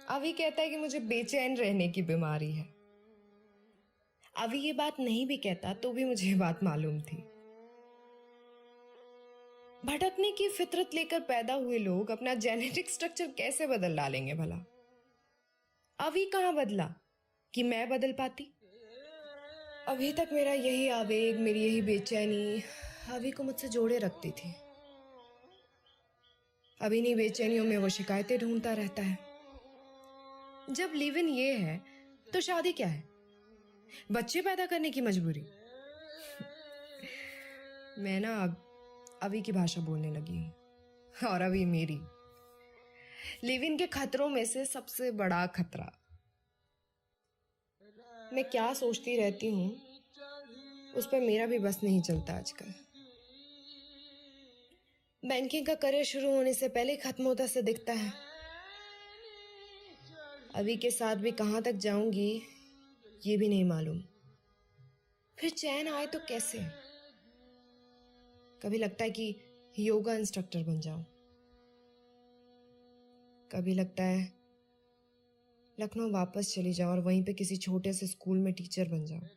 अभी कहता है कि मुझे बेचैन रहने की बीमारी है। अभी ये बात नहीं भी कहता तो भी मुझे ये बात मालूम थी। भटकने की फितरत लेकर पैदा हुए लोग अपना जेनेटिक स्ट्रक्चर कैसे बदल डालेंगे भला? अभी कहाँ बदला कि मैं बदल पाती? अभी तक मेरा यही आवेग, मेरी यही बेचैनी अभी को मुझसे जोड़े रखती थी। अभी नहीं बेचैनियों में वो शिकायतें ढूंढता रहता है। जब लिव इन ये है तो शादी क्या है? बच्चे पैदा करने की मजबूरी। मैं ना अब अभी की भाषा बोलने लगी हूं। और अभी मेरी लिव इन के खतरों में से सबसे बड़ा खतरा। मैं क्या सोचती रहती हूँ उस पर मेरा भी बस नहीं चलता आजकल। बैंकिंग का करियर शुरू होने से पहले खत्म होता से दिखता है। अभी के साथ भी कहां तक जाऊंगी ये भी नहीं मालूम। फिर चैन आए तो कैसे? कभी लगता है कि योगा इंस्ट्रक्टर बन जाऊं, कभी लगता है लखनऊ वापस चली जाऊं और वहीं पे किसी छोटे से स्कूल में टीचर बन जाऊं।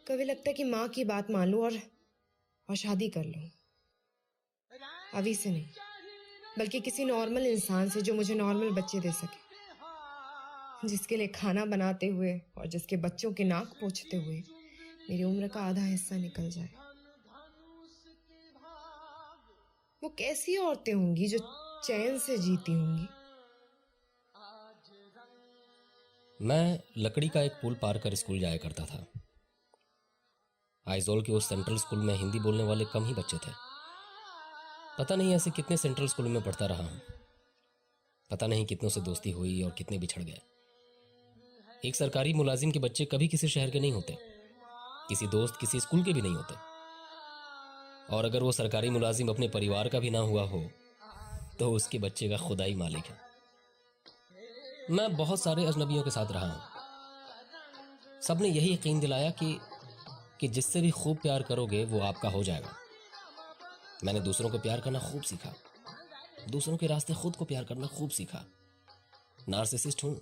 कभी लगता है कि माँ की बात मान लूं और शादी कर लूं। अभी से नहीं बल्कि किसी नॉर्मल इंसान से जो मुझे नॉर्मल बच्चे दे सके, जिसके लिए खाना बनाते हुए और जिसके बच्चों के नाक पोंछते हुए मेरी उम्र का आधा हिस्सा निकल जाए। वो कैसी औरतें होंगी जो चैन से जीती होंगी? मैं लकड़ी का एक पुल पार कर स्कूल जाया करता था। आइजोल के उस सेंट्रल स्कूल में हिंदी बोलने वाले कम ही बच्चे थे। पता नहीं ऐसे कितने सेंट्रल स्कूल में पढ़ता रहा हूं। पता नहीं कितनों से दोस्ती हुई और कितने बिछड़ गए। एक सरकारी मुलाजिम के बच्चे कभी किसी शहर के नहीं होते, किसी दोस्त किसी स्कूल के भी नहीं होते। और अगर वो सरकारी मुलाजिम अपने परिवार का भी ना हुआ हो तो उसके बच्चे का खुदा ही मालिक है। मैं बहुत सारे अजनबियों के साथ रहा हूं। सबने यही यकीन दिलाया कि जिससे भी खूब प्यार करोगे वो आपका हो जाएगा। मैंने दूसरों को प्यार करना खूब सीखा, दूसरों के रास्ते खुद को प्यार करना खूब सीखा। नार्सिसिस्ट हूं,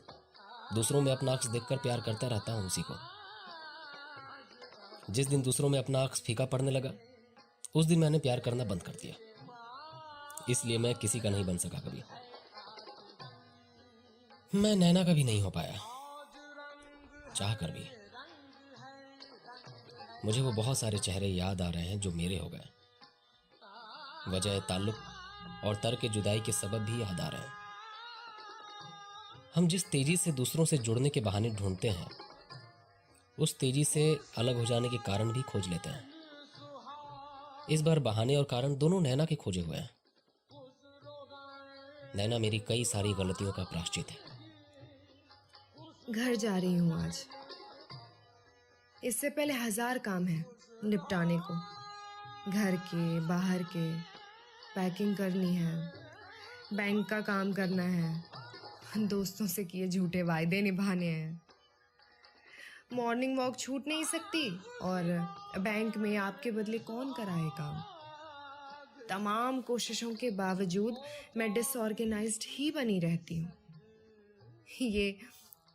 दूसरों में अपना अक्स देखकर प्यार करता रहता हूं उसी को। जिस दिन दूसरों में अपना अक्स फीका पड़ने लगा उस दिन मैंने प्यार करना बंद कर दिया। इसलिए मैं किसी का नहीं बन सका कभी। मैं नैना का भी नहीं हो पाया, चाह कर भी। मुझे वो बहुत सारे चेहरे याद आ रहे हैं जो मेरे हो गए। वजह ताल्लुक और तर्क जुदाई के सबब भी याद आ रहे हैं। हम जिस तेजी से दूसरों से जुड़ने के बहाने ढूंढते हैं उस तेजी से अलग हो जाने के कारण भी खोज लेते हैं। इस बार बहाने और कारण दोनों नैना के खोजे हुए हैं। नैना मेरी कई सारी गलतियों का प्रायश्चित है। घर जा रही हूँ आज। इससे पहले 1000 काम है निपटाने को। घर के, बाहर के, पैकिंग करनी है, बैंक का काम करना है, दोस्तों से किए झूठे वायदे निभाने हैं। मॉर्निंग वॉक छूट नहीं सकती और बैंक में आपके बदले कौन कराए काम। तमाम कोशिशों के बावजूद मैं डिसऑर्गेनाइज्ड ही बनी रहती हूँ। ये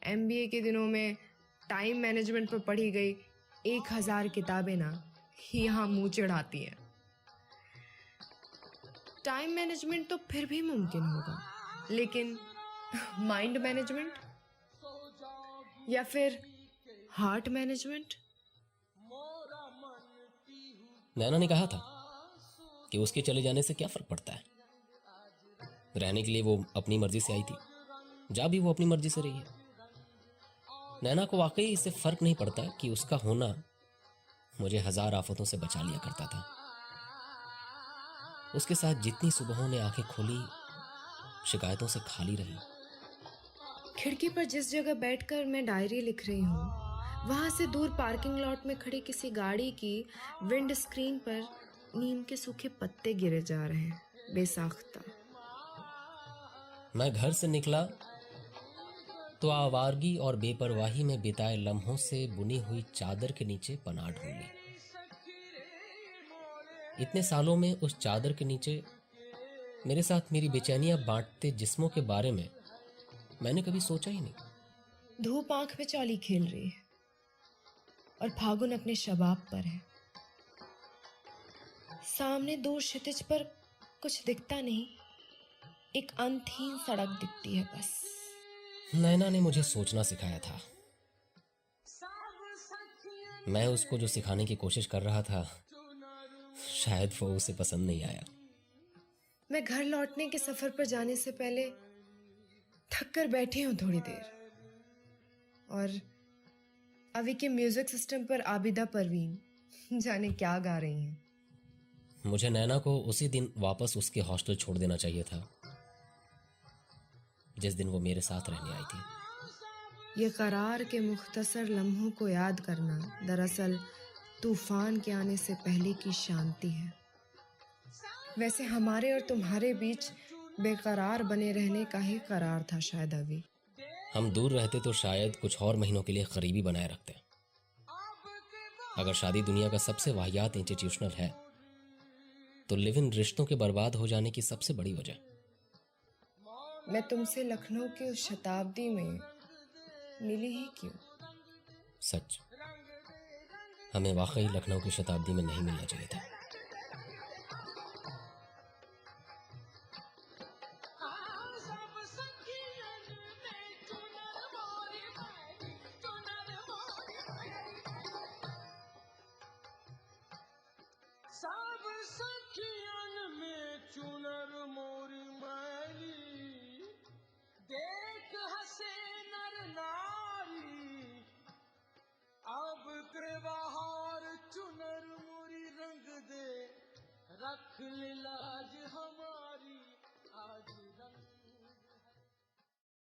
MBA के दिनों में टाइम मैनेजमेंट पर पढ़ी गई 1000 किताबें ना यहाँ मुंह चढ़ाती हैं। टाइम मैनेजमेंट तो फिर भी मुमकिन होगा, लेकिन माइंड मैनेजमेंट या फिर हार्ट मैनेजमेंट? नैना ने कहा था कि उसके चले जाने से क्या फर्क पड़ता है। रहने के लिए वो अपनी मर्जी से आई थी, जा भी वो अपनी मर्जी से रही है। नैना को वाकई इससे फर्क नहीं पड़ता कि उसका होना मुझे 1000 आफतों से बचा लिया करता था। उसके साथ जितनी सुबहों ने आंखें खोली शिकायतों से खाली रही। खिड़की पर जिस जगह बैठकर मैं डायरी लिख रही हूँ वहां से दूर पार्किंग लॉट में खड़ी किसी गाड़ी की विंड स्क्रीन पर नीम के सूखे पत्ते गिरे जा रहे हैं बेसाख्ता। मैं घर से निकला तो आवारगी और बेपरवाही में बिताए लम्हों से बुनी हुई चादर के नीचे पनाह ढूंढ ली। इतने सालों में उस चादर के नीचे मेरे साथ मेरी बेचैनियां बांटते जिस्मों के बारे में मैंने कभी सोचा ही नहीं। धूप आंख पे चाली खेल रही है और फागुन अपने शबाब पर है। सामने दूर क्षितिज पर कुछ दिखता नहीं, एक अंतहीन सड़क दिखती है बस। नैना ने मुझे सोचना सिखाया था। मैं उसको जो सिखाने की कोशिश कर रहा था, शायद वो उसे पसंद नहीं आया। मैं घर लौटने के सफर पर जाने से पहले थक कर बैठी हूँ थोड़ी देर, और अभी के म्यूजिक सिस्टम पर आबिदा परवीन जाने क्या गा रही हैं। मुझे नैना को उसी दिन वापस उसके हॉस्टल छोड़ देना चाहिए था जिस दिन वो मेरे साथ रहने आई थी। ये करार के मुख्तसर लम्हों को याद करना दरअसल तूफान के आने से पहले की शांति है। वैसे हमारे और तुम्हारे बीच बेकरार बने रहने का ही करार था शायद अभी। हम दूर रहते तो शायद कुछ और महीनों के लिए करीबी बनाए रखते। अगर शादी दुनिया का सबसे वाहियात इंस्टीट्यूशनल है, तो लिव इन रिश्तों के बर्बाद हो जाने की सबसे बड़ी वजह। मैं तुमसे लखनऊ की उस शताब्दी में मिली ही क्यों? सच, हमें वाकई लखनऊ की शताब्दी में नहीं मिलना चाहिए था। सब सखियन में चुनर मोरी मैली, देख हसे नर नारी, अब के बहार चुनर मोरी रंग दे, रख ले लाज हम